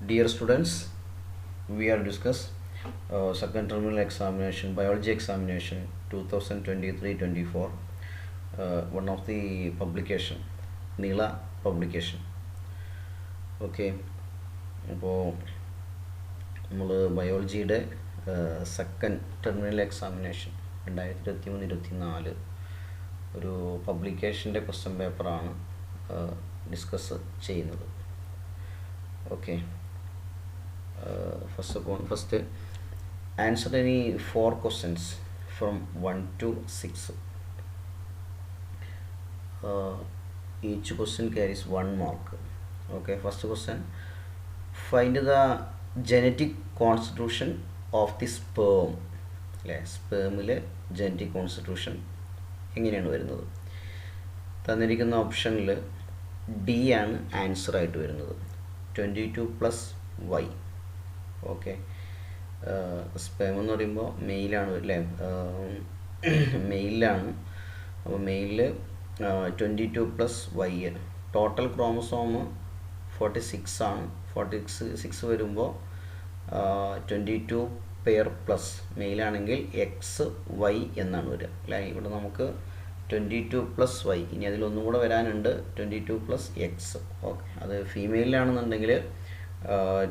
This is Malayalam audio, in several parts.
Dear students, we are discuss second terminal examination, biology examination 2023-24. One of the publication, Neela publication. Okay, അപ്പോൾ നമ്മൾ ബയോളജിയുടെ സെക്കൻഡ് ടെർമിനൽ എക്സാമിനേഷൻ 2023-24 ഒരു പബ്ലിക്കേഷൻ്റെ ക്വസ്റ്റ്യൻ പേപ്പറാണ് ഡിസ്കസ് ചെയ്യുന്നത്. Okay, first answer any 4 questions from 1 to 6. Each question carries 1 mark. Okay, first question, find the genetic constitution of the sperm. സ്പേമിലെ ജനറ്റിക് കോൺസ്റ്റിറ്റ്യൂഷൻ എങ്ങനെയാണ് വരുന്നത്? തന്നിരിക്കുന്ന ഓപ്ഷനിൽ ഡി ആണ് ആൻസർ ആയിട്ട് വരുന്നത്, 22+Y. ഓക്കെ, സ്പേം എന്ന് പറയുമ്പോൾ മെയിലാണ് അല്ലേ, മെയിലാണ്. അപ്പോൾ മെയിലിൽ 22+Y. ടോട്ടൽ ക്രോമസോം 46 ആണ്. 46 വരുമ്പോൾ 22 പെയർ പ്ലസ് മെയിലാണെങ്കിൽ XY എന്നാണ് വരിക അല്ലേ. ഇവിടെ നമുക്ക് 22+Y, ഇനി അതിലൊന്നും കൂടെ വരാനുണ്ട്, 22+X. ഓക്കെ, അത് ഫീമെയിലാണെന്നുണ്ടെങ്കിൽ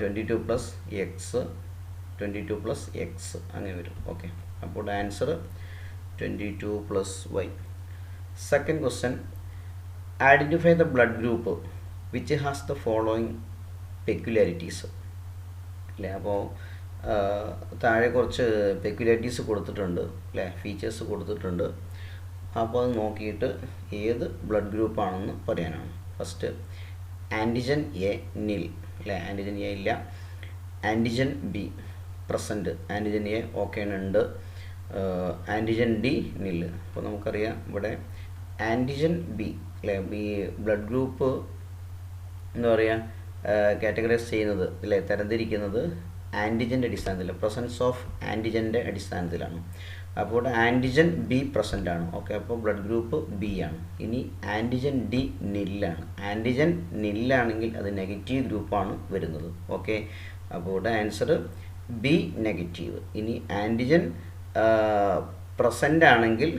22+X, 22+X അങ്ങനെ വരും. ഓക്കെ, അപ്പോൾ answer 22+Y. Second question, identify the blood group which has the following peculiarities അല്ലേ. അപ്പോൾ താഴെ കുറച്ച് പെക്യുലാരിറ്റീസ് കൊടുത്തിട്ടുണ്ട് അല്ലേ, ഫീച്ചേഴ്സ് കൊടുത്തിട്ടുണ്ട്. അപ്പോൾ അത് നോക്കിയിട്ട് ഏത് ബ്ലഡ് ഗ്രൂപ്പാണെന്ന് പറയാനാണ്. ഫസ്റ്റ് ആൻറ്റിജൻ എ നിൽ അല്ലേ, ആൻറ്റിജൻ എ ഇല്ല. Antigen B present, antigen A okay ഉണ്ട്. ആൻറ്റിജൻ ഡി നിൽ. അപ്പോൾ നമുക്കറിയാം ഇവിടെ ആൻറ്റിജൻ ബി അല്ലേ, ഈ ബ്ലഡ് ഗ്രൂപ്പ് എന്താ പറയുക, കാറ്റഗറൈസ് ചെയ്യുന്നത് അല്ലേ, തരംതിരിക്കുന്നത് ആൻറ്റിജൻ്റെ അടിസ്ഥാനത്തിൽ, പ്രസൻസ് ഓഫ് ആൻറ്റിജൻ്റെ അടിസ്ഥാനത്തിലാണ്. അപ്പോൾ ആൻറ്റിജൻ ബി പ്രസൻ്റ് ആണ്. ഓക്കെ, അപ്പോൾ ബ്ലഡ് ഗ്രൂപ്പ് ബി ആണ്. ഇനി ആൻറ്റിജൻ ഡി നില്ലാണ്. ആൻറ്റിജൻ നില്ലാണെങ്കിൽ അത് നെഗറ്റീവ് ഗ്രൂപ്പാണ് വരുന്നത്. ഓക്കെ, അപ്പോൾ ഇവിടെ ആൻസർ ബി നെഗറ്റീവ്. ഇനി ആൻറ്റിജൻ പ്രസൻ്റ് ആണെങ്കിൽ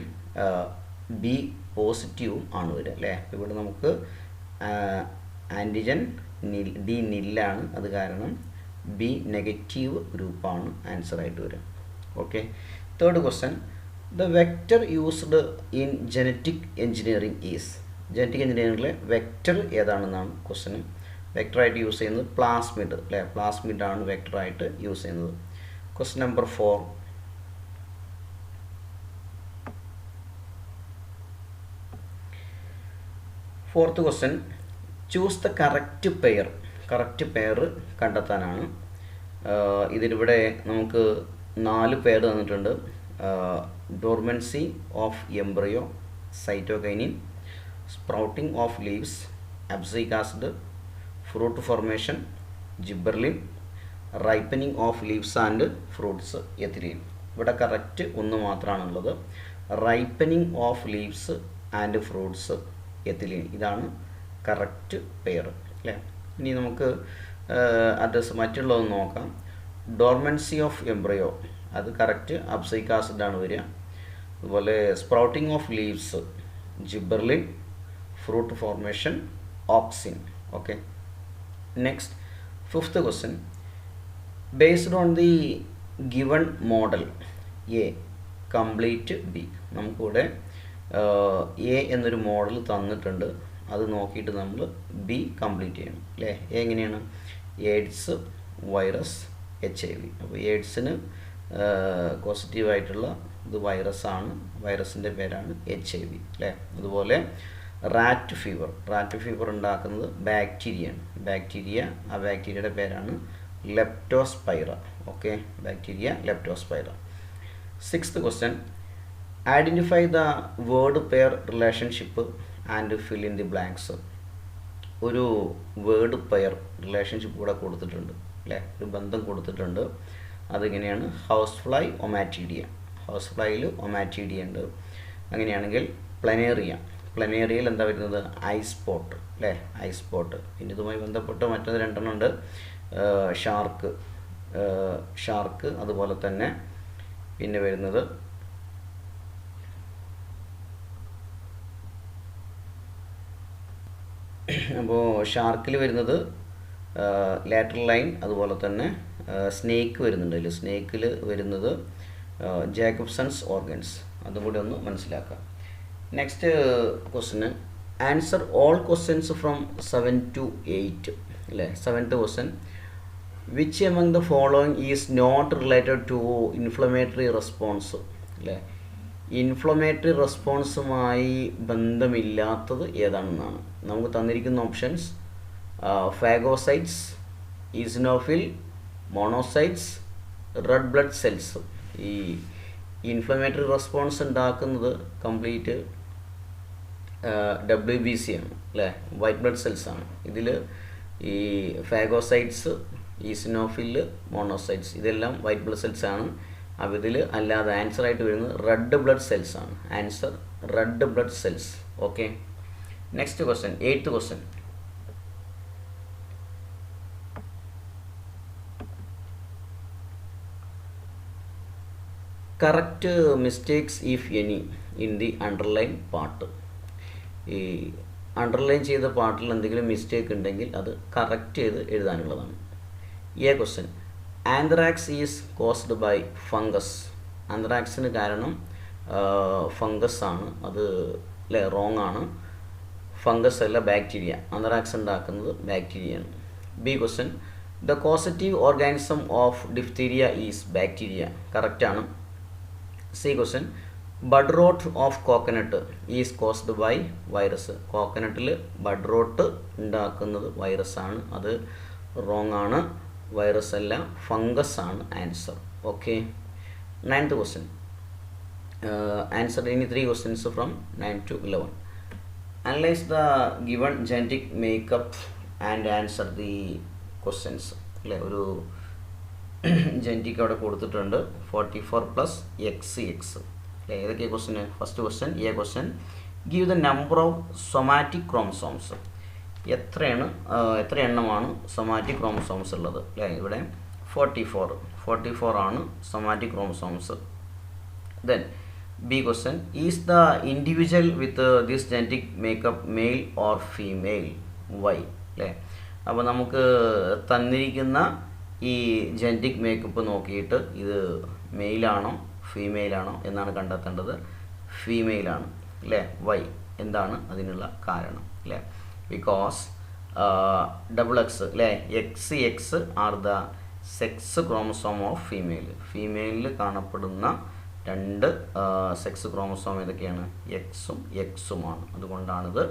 ബി പോസിറ്റീവും ആണ് വരിക അല്ലേ. ഇവിടെ നമുക്ക് ആൻറ്റിജൻ ഡി നില്ലാണ്, അത് കാരണം ബി നെഗറ്റീവ് ഗ്രൂപ്പാണ് ആൻസറായിട്ട് വരിക. Okay, third question, the vector used in genetic engineering is. Genetic എഞ്ചിനീയറിംഗിലെ വെക്റ്റർ ഏതാണെന്നാണ് ക്വസ്റ്റ്യൻ. വെക്റ്ററായിട്ട് യൂസ് ചെയ്യുന്നത് പ്ലാസ്മിഡ് അല്ലേ, പ്ലാസ്മിഡാണ് വെക്റ്ററായിട്ട് യൂസ് ചെയ്യുന്നത്. Question number 4, fourth question, choose the correct pair. Correct pair കണ്ടെത്താനാണ്. ഇതിലിവിടെ നമുക്ക് 4 പെയർ തന്നിട്ടുണ്ട്. Dormancy of embryo, cytokinin, sprouting of leaves, abscisic acid, fruit formation, gibberellin, ripening of leaves and fruits, ethylene. ഇവിടെ കറക്റ്റ് ഒന്ന് മാത്രമാണുള്ളത്, ripening of leaves and fruits, ethylene. ഇതാണ് കറക്റ്റ് പെയർ അല്ലേ. ഇനി നമുക്ക് അഡ്രസ് മറ്റുള്ളതൊന്ന് നോക്കാം. ഡോർമൻസി ഓഫ് എംബ്രിയോ, അത് കറക്റ്റ് അബ്സിക് ആസിഡാണ് വരിക. അതുപോലെ sprouting of leaves, gibberellin, fruit formation, auxin. Okay, next fifth question, based on the given model A complete B. നമുക്കിവിടെ എ എന്നൊരു മോഡൽ തന്നിട്ടുണ്ട്, അത് നോക്കിയിട്ട് നമ്മൾ ബി കംപ്ലീറ്റ് ചെയ്യണം അല്ലേ. എങ്ങനെയാണ്? AIDS, virus, HIV. അപ്പോൾ എയ്ഡ്സിന് പോസിറ്റീവായിട്ടുള്ള ഇത് വൈറസാണ്, വൈറസിൻ്റെ പേരാണ് HIV അല്ലേ. അതുപോലെ റാറ്റ് ഫീവർ, റാറ്റ് ഫീവർ ഉണ്ടാക്കുന്നത് ബാക്ടീരിയയാണ്, ബാക്ടീരിയ, ആ ബാക്ടീരിയയുടെ പേരാണ് leptospira. Okay, bacteria leptospira. Sixth question, identify the word pair relationship and fill in the blanks. ഒരു വേർഡ് പെയർ റിലേഷൻഷിപ്പ് കൂടെ കൊടുത്തിട്ടുണ്ട് അല്ലേ, ഒരു ബന്ധം കൊടുത്തിട്ടുണ്ട്. അതിങ്ങനെയാണ്, ഹൗസ് ഫ്ലൈ ഒമാറ്റീഡിയ. ഹൗസ് ഫ്ലൈയിൽ ഒമാറ്റീഡിയ ഉണ്ട്. അങ്ങനെയാണെങ്കിൽ പ്ലനേറിയ, പ്ലനേറിയയിൽ എന്താ വരുന്നത്? ഐസ് സ്പോട്ട് അല്ലേ, ഐസ് സ്പോട്ട്. പിന്നെ ഇതുമായി ബന്ധപ്പെട്ട് മറ്റൊന്ന് 2 ഉണ്ട്, ഷാർക്ക് അതുപോലെ തന്നെ പിന്നെ വരുന്നത് അപ്പോൾ ഷാർക്കിൽ വരുന്നത് ലാറ്ററൽ ലൈൻ അതുപോലെ തന്നെ സ്നേക്ക് വരുന്നുണ്ട്. അതിൽ സ്നേക്കിൽ വരുന്നത് ജാക്കബ്സൺസ് ഓർഗൻസ്. അതും കൂടി ഒന്ന് മനസ്സിലാക്കാം. Next question answer all questions from 7 to 8 അല്ലേ. 7th question which among the following is not related to inflammatory response അല്ലേ. ഇൻഫ്ലമേറ്ററി റെസ്പോൺസുമായി ബന്ധമില്ലാത്തത് ഏതാണെന്നാണ് നമുക്ക് തന്നിരിക്കുന്ന options. Phagocytes, eosinophil, monocytes, red blood cells. ഈ ഇൻഫ്ലമേറ്ററി റെസ്പോൺസ് ഉണ്ടാക്കുന്നത് കംപ്ലീറ്റ് WBC ആണ് അല്ലേ, വൈറ്റ് ബ്ലഡ് സെൽസ് ആണ്. ഇതിൽ ഈ ഫാഗോസൈറ്റ്സ്, ഈസിനോഫിൽ, മോണോസൈറ്റ്സ് ഇതെല്ലാം വൈറ്റ് ബ്ലഡ് സെൽസ് ആണ്. അപ്പോൾ ഇതിൽ അല്ലാതെ ആൻസർ ആയിട്ട് വരുന്നത് റെഡ് ബ്ലഡ് സെൽസ് ആണ്. Answer red blood cells. Okay. Next question 8th question. Correct mistakes if any in the underline part. ഈ അണ്ടർലൈൻ ചെയ്ത പാർട്ടിൽ എന്തെങ്കിലും മിസ്റ്റേക്ക് ഉണ്ടെങ്കിൽ അത് കറക്റ്റ് ചെയ്ത് എഴുതാനുള്ളതാണ്. Question anthrax is caused by fungus. ആന്ത്രാക്സിന് കാരണം ഫംഗസ് ആണ്. അത് അല്ലേ, റോങ് ആണ്. ഫംഗസ് അല്ല, ബാക്ടീരിയ. ആന്ത്രാക്സ് ഉണ്ടാക്കുന്നത് ബാക്ടീരിയയാണ്. Question the causative organism of diphtheria is bacteria. കറക്റ്റാണ്. Question bud rot of coconut is caused by virus. കോക്കനട്ടിൽ ബഡ് റോട്ട് ഉണ്ടാക്കുന്നത് വൈറസാണ്. അത് റോങ് ആണ്. വൈറസ് അല്ല, ഫംഗസ് ആണ് answer. Okay. 9th question. Answer ഇനി 3 questions from 9 to 11. Analyse the given genetic makeup and answer the questions അല്ലേ. ഒരു ജനറ്റിക് അവിടെ കൊടുത്തിട്ടുണ്ട്. 44+XX അല്ലേ. ഏതൊക്കെ question? First question question give the number of somatic chromosomes. എത്ര എണ്ണമാണ് സൊമാറ്റിക് ക്രോമസോംസ് ഉള്ളത് അല്ലേ. ഇവിടെ 44 ആണ് somatic chromosomes. Then question is the individual with this genetic makeup male or female? വൈ അല്ലേ. അപ്പോൾ നമുക്ക് തന്നിരിക്കുന്ന ഈ ജനറ്റിക് മേക്കപ്പ് നോക്കിയിട്ട് ഇത് മെയിലാണോ ഫീമെയിലാണോ എന്നാണ് കണ്ടെത്തേണ്ടത്. ഫീമെയിലാണ് അല്ലേ. വൈ? എന്താണ് അതിനുള്ള കാരണം അല്ലേ. ബിക്കോസ് XX അല്ലേ, XX are the sex chromosome of female. ഫീമെയിലിൽ കാണപ്പെടുന്ന 2 സെക്സ് ക്രോമസോം ഏതൊക്കെയാണ്? Xഉം Xഉമാണ്. അതുകൊണ്ടാണിത്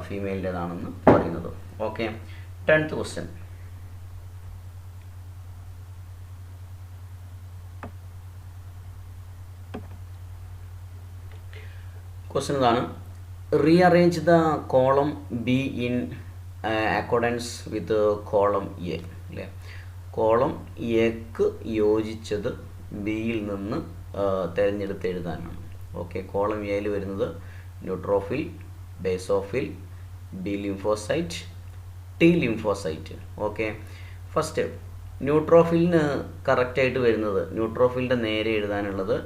ഫീമെയിലിൻ്റെതാണെന്ന് പറയുന്നത്. ഓക്കെ. 10th question. ക്വസ്റ്റ്യൻ ഇതാണ്. Rearrange the column B in accordance with column A അല്ലേ. കോളം എക്ക് യോജിച്ചത് ബിയിൽ നിന്ന് തിരഞ്ഞെടുത്ത് എഴുതാനാണ്. ഓക്കെ. കോളം എയിൽ വരുന്നത് neutrophil, basophil, B lymphocyte, T lymphocyte. Okay. First ന്യൂട്രോഫിലിന് കറക്റ്റായിട്ട് വരുന്നത്, ന്യൂട്രോഫിലിൻ്റെ നേരെ എഴുതാനുള്ളത്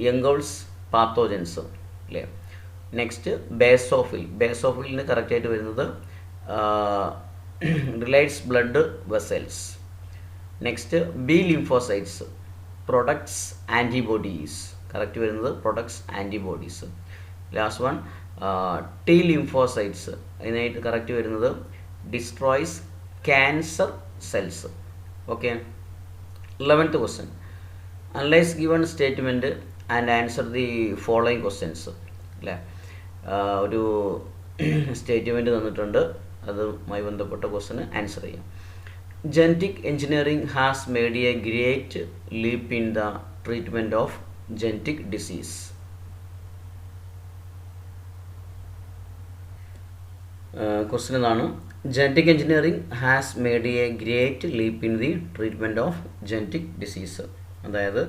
യംഗോൾസ് പാത്തോജൻസ് അല്ലേ. നെക്സ്റ്റ് ബേസോഫിലിന് കറക്റ്റായിട്ട് വരുന്നത് dilates blood vessels. Next B lymphocytes produces antibodies. Correct വരുന്നത് produces antibodies. Last one T lymphocytes. അതിനായിട്ട് കറക്റ്റ് വരുന്നത് destroys cancer cells. Okay. 11th question. Analyse given statement and answer the following questions അല്ലേ. ഒരു സ്റ്റേറ്റ്മെൻറ്റ് തന്നിട്ടുണ്ട്, അതുമായി ബന്ധപ്പെട്ട ക്വസ്റ്റ്യന് ആൻസർ ചെയ്യാം. Genetic engineering has made a great leap in the treatment of genetic disease. Question ഇതാണ്. Genetic engineering has made a great leap in the treatment of genetic disease. അതായത്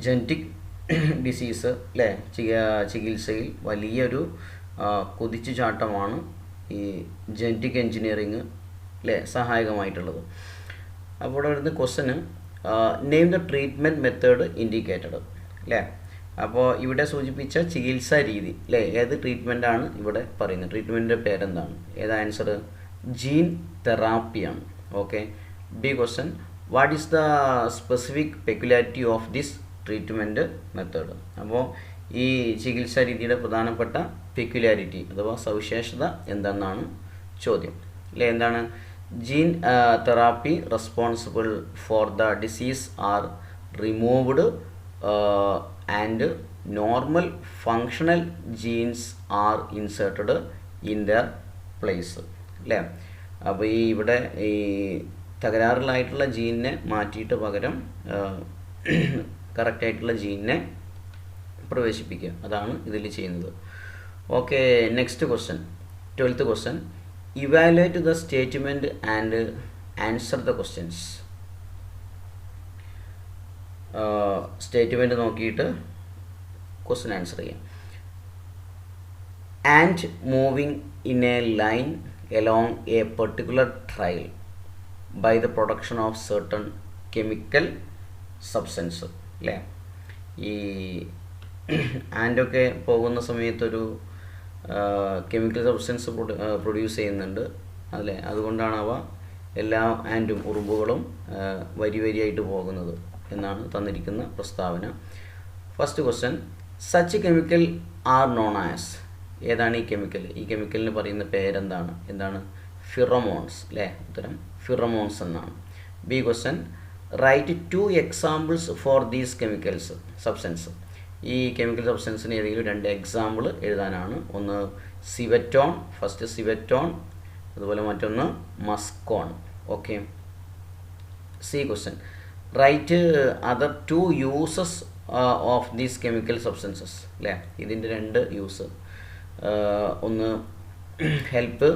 ജനറ്റിക് ഡിസീസ് അല്ലേ, ചികിത്സയിൽ വലിയൊരു കുതിച്ചുചാട്ടമാണ് ഈ ജനറ്റിക് എഞ്ചിനീയറിങ് അല്ലേ, സഹായകമായിട്ടുള്ളത്. അപ്പോൾ ഇവിടെ വരുന്ന question name the treatment method indicated അല്ലേ. അപ്പോൾ ഇവിടെ സൂചിപ്പിച്ച ചികിത്സാ രീതി അല്ലേ, ഏത് ട്രീറ്റ്മെൻറ്റാണ് ഇവിടെ പറയുന്നത്, ട്രീറ്റ്മെൻറ്റിൻ്റെ പേരെന്താണ്, ഏത് ആൻസർ ജീൻ തെറാപ്പിയാണ്. Okay. B question what is the specific peculiarity of this treatment method. അപ്പോൾ ഈ ചികിത്സാ രീതിയുടെ പ്രധാനപ്പെട്ട പെക്യുലാരിറ്റി അഥവാ സവിശേഷത എന്താണെന്നാണ് ചോദ്യം അല്ലേ. എന്താണ് gene therapy responsible for the disease are removed and normal functional genes are inserted in their place അല്ലേ. അപ്പോൾ ഈ ഇവിടെ ഈ തകരാറിലായിട്ടുള്ള ജീനിനെ മാറ്റിയിട്ട് പകരം കറക്റ്റായിട്ടുള്ള ജീനിനെ പ്രവേശിപ്പിക്കുക, അതാണ് ഇതിൽ ചെയ്യുന്നത്. Okay. Next question, 12th question evaluate the statement and answer the questions. Statement നോക്കിയിട്ട് ക്വസ്റ്റ്യൻ ആൻസർ ചെയ്യാം. And moving in a line along a particular trail by the production of certain chemical substance അല്ലേ. ഈ ആൻഡൊക്കെ പോകുന്ന സമയത്തൊരു കെമിക്കൽ സബ്സ്റ്റൻസ് പ്രൊഡ്യൂസ് ചെയ്യുന്നുണ്ട് അല്ലേ. അതുകൊണ്ടാണ് അവ എല്ലാ ആൻഡും ഉറുമ്പുകളും വരി വരിയായിട്ട് പോകുന്നത് എന്നാണ് തന്നിരിക്കുന്ന പ്രസ്താവന. First question such chemical are known as. ഏതാണ് ഈ കെമിക്കൽ? ഈ കെമിക്കലിന് പറയുന്ന പേരെന്താണ്? എന്താണ്? ഫിറമോൺസ് അല്ലേ. ഉത്തരം ഫിറമോൺസ് എന്നാണ്. B question write 2 examples for these chemicals substance. ഈ കെമിക്കൽ സബ്സ്റ്റൻസിന് ഏതെങ്കിലും 2 എക്സാമ്പിൾ എഴുതാനാണ്. ഒന്ന് സിവറ്റോൺ, ഫസ്റ്റ് സിവറ്റോൺ, അതുപോലെ മറ്റൊന്ന് muscone. Okay. C question write other 2 uses of these chemical substances അല്ലേ. ഇതിൻ്റെ 2 യൂസ്. ഒന്ന് ഹെൽപ്പ്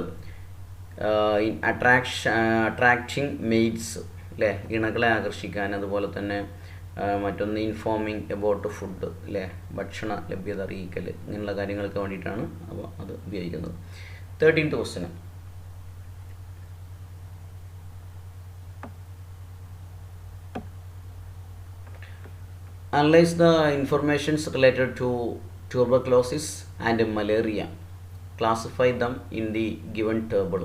ഇൻ അട്രാക്റ്റിംഗ് മെയ്റ്റ്സ് അല്ലേ, ഇണകളെ ആകർഷിക്കാൻ. അതുപോലെ തന്നെ മറ്റൊന്ന് ഇൻഫോമിങ് എബൌട്ട് ഫുഡ് അല്ലേ, ഭക്ഷണ ലഭ്യത അറിയിക്കൽ, ഇങ്ങനെയുള്ള കാര്യങ്ങൾക്ക് വേണ്ടിയിട്ടാണ് അപ്പോൾ അത് ഉപയോഗിക്കുന്നത്. 13th question analyse the informations related to tuberculosis and malaria. Classify them in the given table.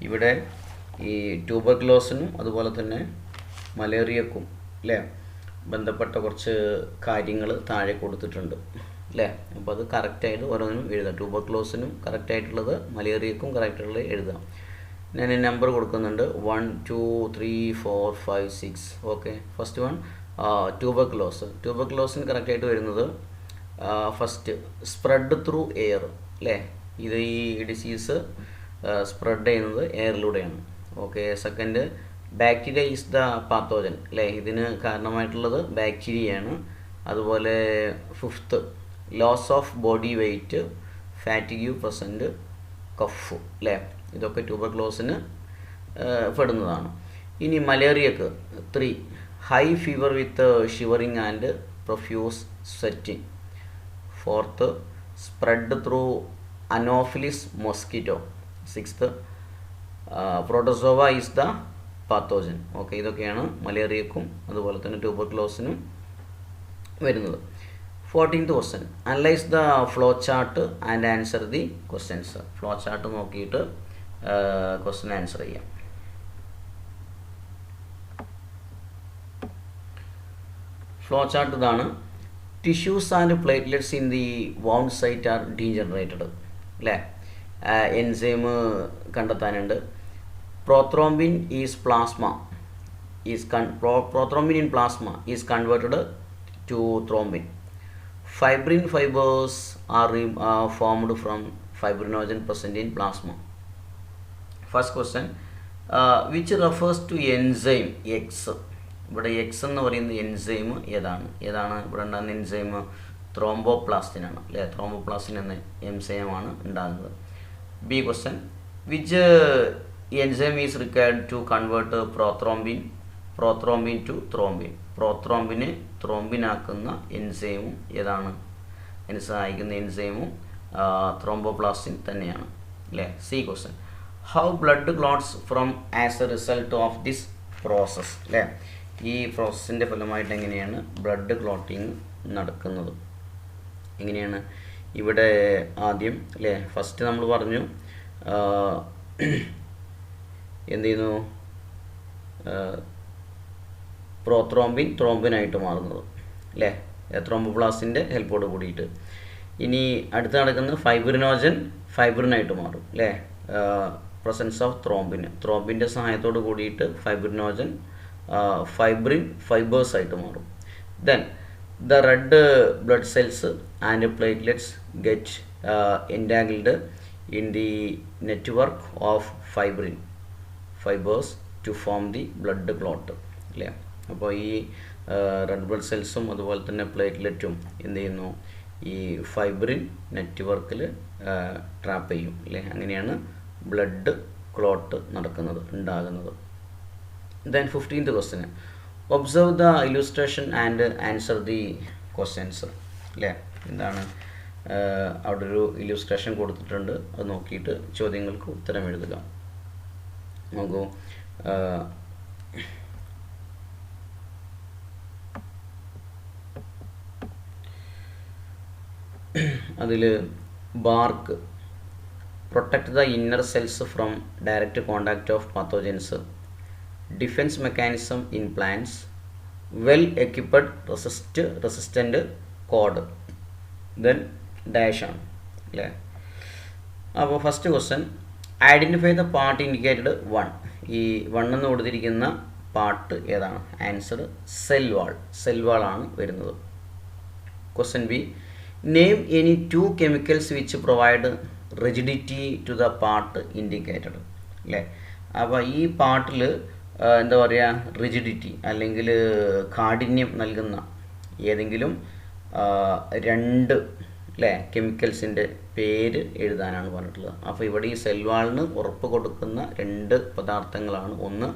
ഇവിടെ ഈ ട്യൂബർക്ലോസിനും അതുപോലെ തന്നെ മലേറിയക്കും അല്ലേ ബന്ധപ്പെട്ട കുറച്ച് കാര്യങ്ങൾ താഴെ കൊടുത്തിട്ടുണ്ട് അല്ലേ. അപ്പോൾ അത് കറക്റ്റായിട്ട് ഓരോന്നിനും എഴുതാം. ട്യൂബർക്ലോസിനും കറക്റ്റായിട്ടുള്ളത്, മലേറിയക്കും കറക്റ്റായിട്ടുള്ളത് എഴുതാം. ഞാൻ നമ്പർ കൊടുക്കുന്നുണ്ട് 1 2 3 4 5 6. ഓക്കെ. ഫസ്റ്റ് വൺ ട്യൂബർക്ലോസിന് കറക്റ്റായിട്ട് വരുന്നത് ഫസ്റ്റ് സ്പ്രെഡ് ത്രൂ എയർ അല്ലേ. ഇത് ഈ ഡിസീസ് സ്പ്രെഡ് ചെയ്യുന്നത് എയറിലൂടെയാണ്. Okay. Second bacteria is the pathogen അല്ലേ, ഇതിന് കാരണമായിട്ടുള്ളത് ബാക്ടീരിയയാണ്. അതുപോലെ fifth loss of body weight, fatigue present, cough അല്ലേ, ഇതൊക്കെ ട്യൂബർക്ലോസിന് പെടുന്നതാണ്. ഇനി മലേറിയക്ക് 3 high fever with shivering and profuse sweating. Fourth spread through anopheles mosquito. Sixth protozoa is the pathogen. Okay. ഇതൊക്കെയാണ് മലേറിയക്കും അതുപോലെ തന്നെ ട്യൂബർക്ലോസിനും വരുന്നത്. 14th question analyse the flow chart and answer the questions. Flow chart നോക്കിയിട്ട് ക്വസ്റ്റ്യൻ ആൻസർ ചെയ്യാം. ഫ്ലോ ചാർട്ട് ഇതാണ്. Tissues and platelets in the wound site are degenerated അല്ലേ. എൻസൈം കണ്ടെത്താനുണ്ട്. Prothrombin is plasma prothrombin in plasma is converted to thrombin. Fibrin fibres are formed from fibrinogen present in plasma. First question which refers to enzyme X. ഇവിടെ എക്സ് എന്ന് പറയുന്ന എൻസൈം ഏതാണ് ഇവിടെ ഉണ്ടാകുന്ന എൻസൈം? ത്രോംബോപ്ലാസ്റ്റിനാണ് അല്ലേ. ത്രോംബോപ്ലാസ്റ്റിൻ എന്ന എൻസൈമാണ് ഉണ്ടാകുന്നത്. B question which enzyme is required to convert prothrombin to thrombin. പ്രോത്രോംബിനെ ത്രോംബിനാക്കുന്ന എൻസൈമും ഏതാണ്? അതിന് സഹായിക്കുന്ന എൻസൈമും ത്രോംബോപ്ലാസ്റ്റിൻ തന്നെയാണ് അല്ലേ. C question how blood clots from as a result of this process അല്ലേ. ഈ പ്രോസസ്സിൻ്റെ ഫലമായിട്ട് എങ്ങനെയാണ് ബ്ലഡ് ക്ലോട്ടിങ് നടക്കുന്നത്, എങ്ങനെയാണ് ഇവിടെ ആദ്യം അല്ലേ ഫസ്റ്റ് നമ്മൾ പറഞ്ഞു എന്ത് ചെയ്യുന്നു, പ്രോത്രോംബിൻ ത്രോംബിനായിട്ട് മാറുന്നത് അല്ലേ, ത്രോംബോപ്ലാസ്റ്റിൻ്റെ ഹെൽപ്പോട് കൂടിയിട്ട്. ഇനി അടുത്ത് നടക്കുന്നത് ഫൈബ്രിനായിട്ട് മാറും അല്ലേ, പ്രസൻസ് ഓഫ് ത്രോംബിൻ്റെ സഹായത്തോട് കൂടിയിട്ട് ഫൈബ്രിൻ ഫൈബേഴ്സായിട്ട് മാറും. Then the red blood cells and platelets get entangled in the network of fibers to form the blood clot അല്ലേ. അപ്പോൾ ഈ റെഡ് ബ്ലഡ് സെൽസും അതുപോലെ തന്നെ പ്ലേറ്റ്ലെറ്റും എന്ത് ചെയ്യുന്നു, ഈ ഫൈബ്രിൻ നെറ്റ്വർക്കിൽ ട്രാപ്പ് ചെയ്യും അല്ലേ. അങ്ങനെയാണ് ബ്ലഡ് ക്ലോട്ട് ഉണ്ടാകുന്നത്. Then 15th question, observe the illustration and answer the questions അല്ലേ. എന്താണ് അവിടെ ഒരു ഇല്ലുസ്ട്രേഷൻ കൊടുത്തിട്ടുണ്ട്, അത് നോക്കിയിട്ട് ചോദ്യങ്ങൾക്ക് ഉത്തരം എഴുതുക. നോക്കൂ, അതിൽ bark protect the inner cells from direct contact of pathogens, defence mechanism in plants, well equipped resistant code, then dash ആണ് അല്ലേ. അപ്പോൾ first question, identify the part indicated 1. ഈ 1 എന്ന് കൊടുത്തിരിക്കുന്ന പാർട്ട് ഏതാണ്? ആൻസർ സെൽ വാളാണ് വരുന്നത്. Question B, name any 2 chemicals which provide rigidity to the part indicated അല്ലേ. അപ്പോൾ ഈ പാർട്ടിൽ എന്താ പറയുക, റിജിഡിറ്റി അല്ലെങ്കിൽ കാഠിന്യം നൽകുന്ന ഏതെങ്കിലും 2 അല്ലേ കെമിക്കൽസിൻ്റെ പേര് എഴുതാനാണ് പറഞ്ഞിട്ടുള്ളത്. അപ്പോൾ ഇവിടെ ഈ സെൽവാളിന് ഉറപ്പ് കൊടുക്കുന്ന 2 പദാർത്ഥങ്ങളാണ്, ഒന്ന്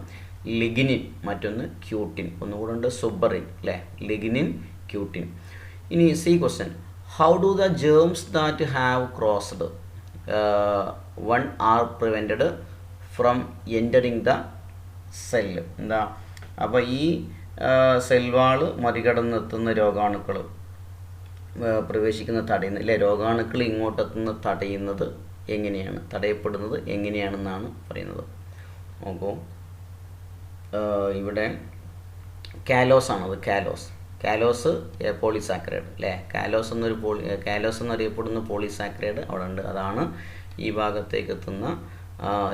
ലിഗ്നിൻ, മറ്റൊന്ന് ക്യൂട്ടിൻ, ഒന്നുകൂടെ ഉണ്ട് സുബറിൻ അല്ലേ, ലിഗ്നിൻ ക്യൂട്ടിൻ. ഇനി C question, how do the germs that have crossed 1 are prevented from entering the cell. എന്താ, അപ്പോൾ ഈ സെൽവാൾ മറികടന്നെത്തുന്ന രോഗാണുക്കൾ പ്രവേശിക്കുന്ന തടയുന്ന അല്ലെ, രോഗാണുക്കൾ ഇങ്ങോട്ടെത്തുന്ന തടയപ്പെടുന്നത് എങ്ങനെയാണെന്നാണ് പറയുന്നത്. നോക്കൂ, ഇവിടെ കാലോസ് ആണത്, കാലോസ് പോളിസാക്കറൈഡ് അല്ലേ. കാലോസ് എന്നറിയപ്പെടുന്ന പോളിസാക്കറൈഡ് അവിടെ ഉണ്ട്. അതാണ് ഈ ഭാഗത്തേക്ക് എത്തുന്ന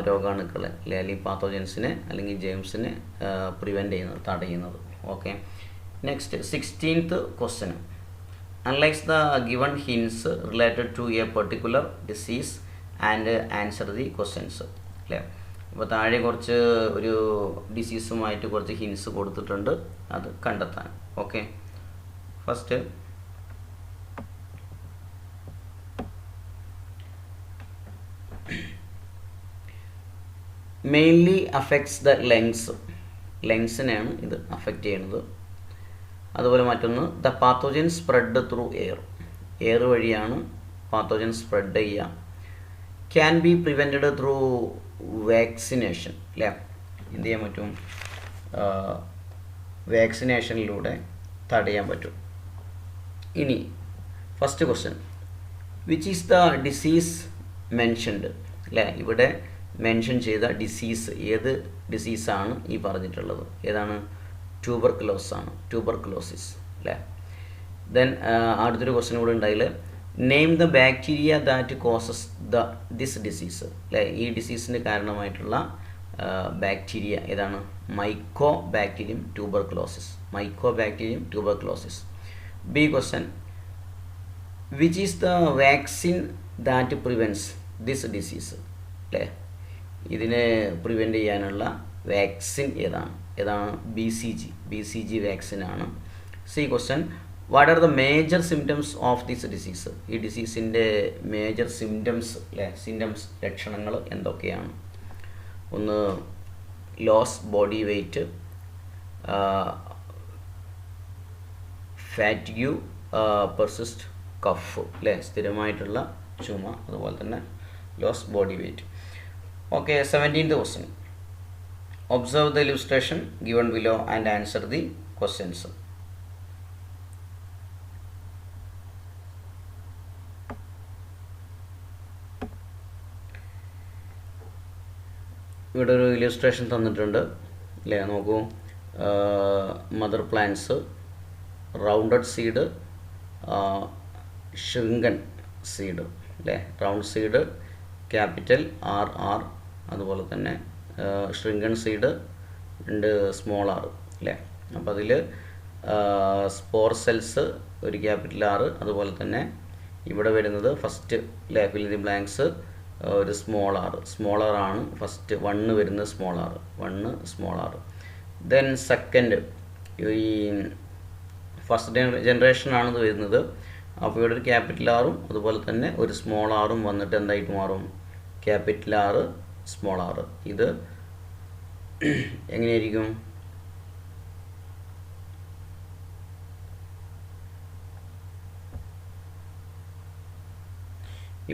രോഗാണുക്കളെ അല്ലെ, അല്ലെങ്കിൽ പാത്തോജൻസിനെ അല്ലെങ്കിൽ ജെയിംസിനെ തടയുന്നത്. Okay, next 16th question, analyse the given hints related to a particular disease and answer the questions അല്ലേ. അപ്പോൾ താഴെ കുറച്ച് ഒരു ഡിസീസുമായിട്ട് കുറച്ച് ഹിൻസ് കൊടുത്തിട്ടുണ്ട്, അത് കണ്ടെത്താൻ. Okay, first mainly affects the ലങ്സിനെയാണ് ഇത് അഫക്റ്റ് ചെയ്യുന്നത്. അതുപോലെ മറ്റൊന്ന്, the pathogen spread through air വഴിയാണ് പാത്തോജൻ സ്പ്രെഡ് ചെയ്യുക. Can be prevented through vaccination അല്ലേ. എന്ത് ചെയ്യാൻ പറ്റും, വാക്സിനേഷനിലൂടെ തടയാൻ പറ്റും. ഇനി first question, which is the disease mentioned അല്ലേ. ഇവിടെ മെൻഷൻ ചെയ്ത ഡിസീസ് ഏത് ഡിസീസാണ് ഈ പറഞ്ഞിട്ടുള്ളത്? ഏതാണ്? ട്യൂബർക്കുലോസിസ് അല്ലേ. ദെൻ അടുത്തൊരു ക്വസ്റ്റ്യൻ കൂടെ ഉണ്ടായിൽ, name the bacteria that causes this disease അല്ലേ. ഈ ഡിസീസിന് കാരണമായിട്ടുള്ള ബാക്ടീരിയ ഏതാണ്? Mycobacterium tuberculosis. B question, which is the vaccine that prevents this disease അല്ലേ. ഇതിനെ പ്രിവെൻറ്റ് ചെയ്യാനുള്ള വാക്സിൻ ഏതാണ്? BCG വാക്സിനാണ്. C question, what are the major symptoms of this disease? ഈ ഡിസീസിൻ്റെ മേജർ സിംറ്റംസ് ലക്ഷണങ്ങൾ എന്തൊക്കെയാണ്? ഒന്ന് loss body weight, fatigue, persist cough അല്ലേ, സ്ഥിരമായിട്ടുള്ള ചുമ, അതുപോലെ തന്നെ loss body weight. Okay, 17th question. Observe the illustration given below and answer the questions. ഇവിടെ ഒരു ഇല്ലുസ്ട്രേഷൻ തന്നിട്ടുണ്ട് അല്ലേ, നോക്കൂ. Mother plants, rounded seed, shrunken seed അല്ലേ. Round seed capital R R, അതുപോലെ തന്നെ ഷ്രിങ്കൺ സീഡ് ഉണ്ട് സ്മോൾ ആർ അല്ലേ. അപ്പോൾ അതിൽ സ്പോർ സെൽസ് ഒരു ക്യാപിറ്റൽ ആർ, അതുപോലെ തന്നെ ഇവിടെ വരുന്നത് ഫസ്റ്റ് അല്ലേ ഫിൽ ദി ബ്ലാങ്ക്സ് ഒരു സ്മോൾ ആർ ആണ് ഫസ്റ്റ്. 1 വരുന്നത് small R, 1 small R. Then second ഈ ഫസ്റ്റ് ജനറേഷനാണിത് വരുന്നത്. അപ്പോൾ ഇവിടെ ഒരു ക്യാപിറ്റൽ ആറും അതുപോലെ തന്നെ ഒരു സ്മോൾ ആറും വന്നിട്ട് എന്തായിട്ട് മാറും, ക്യാപിറ്റൽ ആർ സ്മോൾ ആർ. ഇത് എങ്ങനെയായിരിക്കും,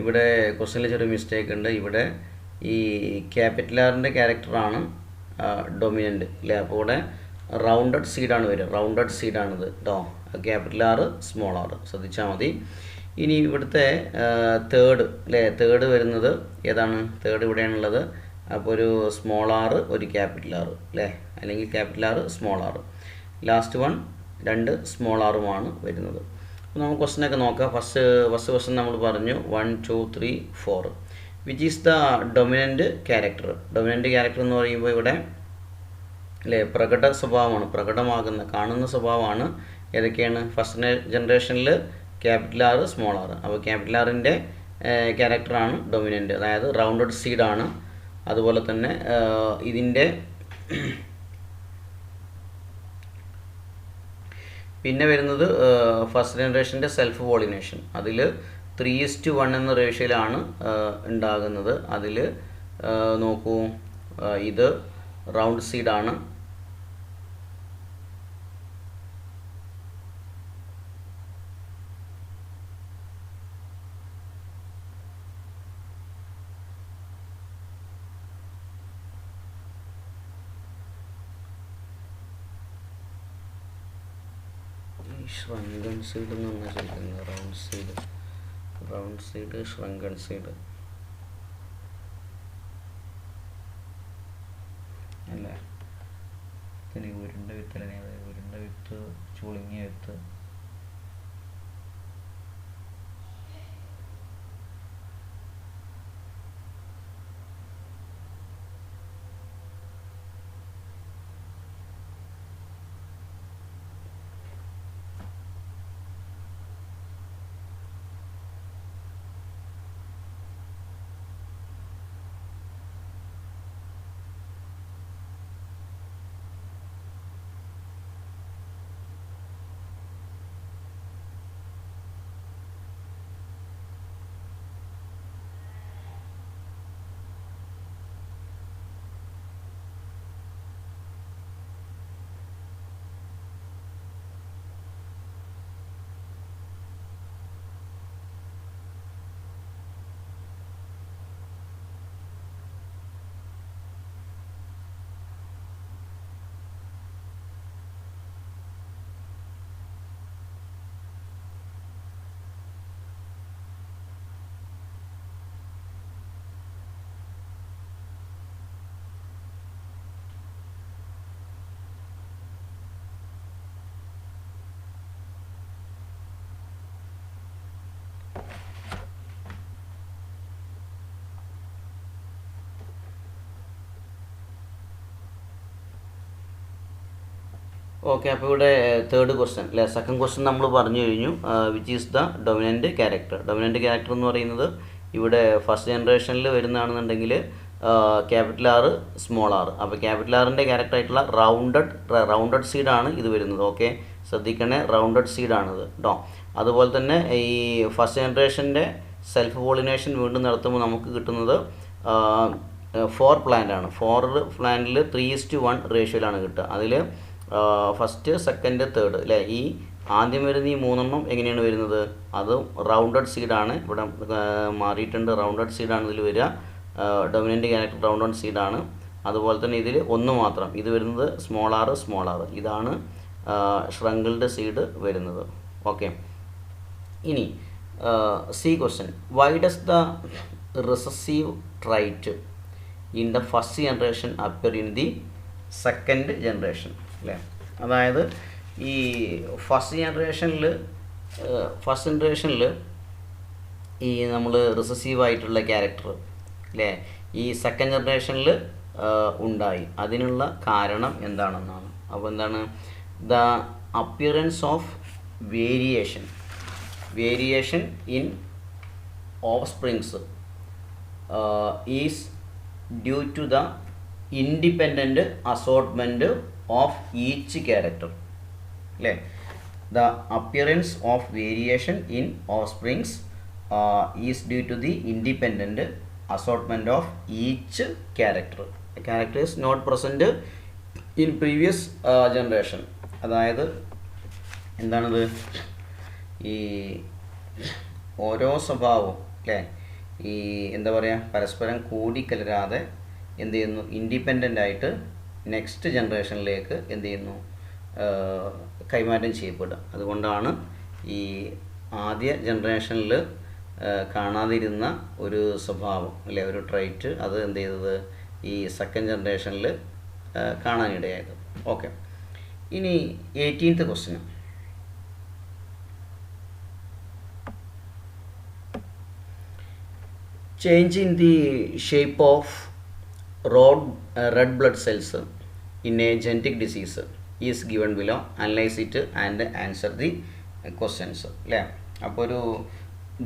ഇവിടെ ക്വസ്റ്റനിൽ ചെറിയ മിസ്റ്റേക്ക് ഉണ്ട്. ഇവിടെ ഈ ക്യാപിറ്റൽ ആറിൻ്റെ ക്യാരക്ടറാണ് ഡൊമിനൻ്റ് അല്ലേ. അപ്പോൾ ഇവിടെ റൗണ്ടഡ് സീഡാണ് വരിക, റൗണ്ടഡ് സീഡാണിത് കേട്ടോ. ക്യാപിറ്റൽ ആർ സ്മോൾ ആർ ശ്രദ്ധിച്ചാൽ മതി. ഇനി ഇവിടുത്തെ തേർഡ് അല്ലേ, തേർഡ് വരുന്നത് ഏതാണ്, തേർഡ് ഇവിടെയാണുള്ളത്. അപ്പോൾ ഒരു സ്മോൾ ആർ ഒരു ക്യാപിറ്റൽ ആർ അല്ലേ, അല്ലെങ്കിൽ capital R small R. Last one 2 small ആറുമാണ് വരുന്നത്. അപ്പോൾ നമുക്ക് ക്വസ്റ്റനൊക്കെ നോക്കാം. ഫസ്റ്റ് ക്വസ്റ്റൻ നമ്മൾ പറഞ്ഞു 1 2 3 4 which is the dominant character. Dominant character എന്ന് പറയുമ്പോൾ ഇവിടെ അല്ലേ പ്രകട സ്വഭാവമാണ്, പ്രകടമാകുന്ന കാണുന്ന സ്വഭാവമാണ്. ഏതൊക്കെയാണ്, ഫസ്റ്റ് ജനറേഷനിൽ ക്യാപിറ്റൽ ആർ സ്മോൾ ആർ. അപ്പോൾ ക്യാപിറ്റൽ ആറിൻ്റെ ക്യാരക്ടറാണ് ഡൊമിനൻ്റ്, അതായത് റൗണ്ടഡ് സീഡാണ്. അതുപോലെ തന്നെ ഇതിൻ്റെ പിന്നെ വരുന്നത് ഫസ്റ്റ് ജനറേഷൻ്റെ സെൽഫ് പോളിനേഷൻ. അതിൽ 3:1 എന്ന റേഷ്യോയിലാണ് ഉണ്ടാകുന്നത്. അതിൽ നോക്കൂ, ഇത് റൗണ്ട് സീഡാണ്. ഷ്രങ്കൺ സീഡ് എന്ന് പറഞ്ഞാൽ ചോദിക്കുന്നത്, റൗണ്ട് സീഡ് ഷ്രങ്കൺ സീഡ് അല്ല. പിന്നെ ഉരുണ്ട വിത്ത് അല്ലേ, ഉരുണ്ട വിത്ത്, ചുളുങ്ങിയ വിത്ത്. ഓക്കെ, അപ്പോൾ ഇവിടെ തേർഡ് ക്വസ്റ്റ്യൻ അല്ലേ. സെക്കൻഡ് ക്വസ്റ്റ്യൻ നമ്മൾ പറഞ്ഞു കഴിഞ്ഞു, which is the dominant character. Dominant character എന്ന് പറയുന്നത് ഇവിടെ ഫസ്റ്റ് ജനറേഷനിൽ വരുന്നതാണെന്നുണ്ടെങ്കിൽ ക്യാപിറ്റൽ ആർ സ്മോൾ ആർ. അപ്പോൾ ക്യാപിറ്റൽ ആറിൻ്റെ ക്യാരക്ടറായിട്ടുള്ള റൗണ്ടഡ് സീഡാണ് ഇത് വരുന്നത്. ഓക്കെ, ശ്രദ്ധിക്കണേ, റൗണ്ടഡ് സീഡാണിത് കേട്ടോ. അതുപോലെ തന്നെ ഈ ഫസ്റ്റ് ജനറേഷൻ്റെ സെൽഫ് പോളിനേഷൻ വീണ്ടും നടത്തുമ്പോൾ നമുക്ക് കിട്ടുന്നത് 4 പ്ലാന്റ് ആണ്. 4 പ്ലാന്റിൽ 3:1 റേഷ്യോയിലാണ് കിട്ടുക. അതിൽ ഫസ്റ്റ് സെക്കൻഡ് തേർഡ് അല്ലേ, ഈ ആദ്യം വരുന്ന ഈ 3 എങ്ങനെയാണ് വരുന്നത്, അത് റൗണ്ടഡ് സീഡാണ്. ഇവിടെ മാറിയിട്ടുണ്ട്, റൗണ്ടഡ് സീഡാണ് ഇതിൽ വരിക. ഡൊമിനൻ്റ് ക്യാരക്ടർ റൗണ്ട് ഓൺ സീഡാണ്. അതുപോലെ തന്നെ ഇതിൽ ഒന്ന് മാത്രം, ഇത് വരുന്നത് സ്മോൾ ആർ, ഇതാണ് ഷ്രങ്കിൾഡ് സീഡ് വരുന്നത്. ഓക്കെ, ഇനി C question, why does the recessive trait in the first generation appear in the second generation? അല്ലേ, അതായത് ഈ ഫസ്റ്റ് ജനറേഷനിൽ ഈ നമ്മൾ റിസസീവായിട്ടുള്ള ക്യാരക്ടർ അല്ലേ ഈ സെക്കൻഡ് ജനറേഷനിൽ ഉണ്ടായി. അതിനുള്ള കാരണം എന്താണെന്നാണ്. അപ്പോൾ എന്താണ്? The appearance of variation in offsprings is due to the independent assortment of each character. അല്ലേ, the appearance of variation in offsprings is due to the independent assortment of each character. A character is not present in previous generation. അതായത് എന്താണത്? ഈ ഓരോ സ്വഭാവവും അല്ലേ ഈ എന്താ പറയുക പരസ്പരം കൂടിക്കലരാതെ എന്ത് ചെയ്യുന്നു? ഇൻഡിപെൻഡൻ്റ് ആയിട്ട് നെക്സ്റ്റ് ജനറേഷനിലേക്ക് എന്ത് ചെയ്യുന്നു? കൈമാറ്റം ചെയ്യപ്പെടുക. അതുകൊണ്ടാണ് ഈ ആദ്യ ജനറേഷനിൽ കാണാതിരുന്ന ഒരു സ്വഭാവം അല്ലെ ഒരു ട്രൈറ്റ് അത് എന്ത് ചെയ്തത് ഈ സെക്കൻഡ് ജനറേഷനിൽ കാണാനിടയായത്. ഓക്കെ, ഇനി 18th question, change in the shape of red blood cells in A genetic disease is given below, analyse it and answer the questions. അല്ലേ, അപ്പോൾ ഒരു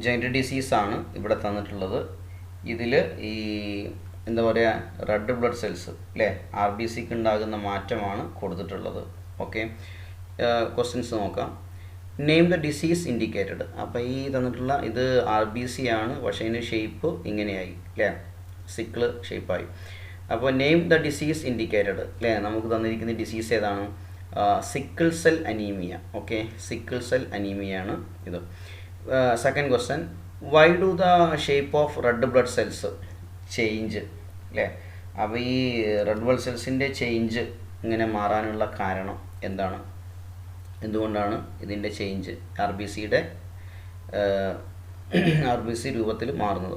ജനറ്റിക് ഡിസീസാണ് ഇവിടെ തന്നിട്ടുള്ളത്. ഇതിൽ ഈ എന്താ പറയുക റെഡ് ബ്ലഡ് സെൽസ് അല്ലേ RBCക്ക് ഉണ്ടാകുന്ന മാറ്റമാണ് കൊടുത്തിട്ടുള്ളത്. ഓക്കെ, ക്വസ്റ്റ്യൻസ് നോക്കാം. Name the disease indicated. അപ്പോൾ ഈ തന്നിട്ടുള്ള ഇത് RBC ആണ്, പക്ഷേ ഇതിന് ഷേപ്പ് ഇങ്ങനെയായി അല്ലേ സിക്കിള് ഷേപ്പായി. അപ്പോൾ നെയിം ദ ഡിസീസ് ഇൻഡിക്കേറ്റഡ് അല്ലേ നമുക്ക് തന്നിരിക്കുന്ന ഡിസീസ് ഏതാണ്? Sickle cell anaemia. Okay, sickle cell അനീമിയാണ് ഇത്. Second question, why do the shape of red blood cells change? അല്ലേ, അപ്പോൾ ഈ റെഡ് ബ്ലഡ് സെൽസിൻ്റെ ചേഞ്ച് ഇങ്ങനെ മാറാനുള്ള കാരണം എന്താണ്? എന്തുകൊണ്ടാണ് ഇതിൻ്റെ ചേഞ്ച് RBC രൂപത്തിൽ മാറുന്നത്?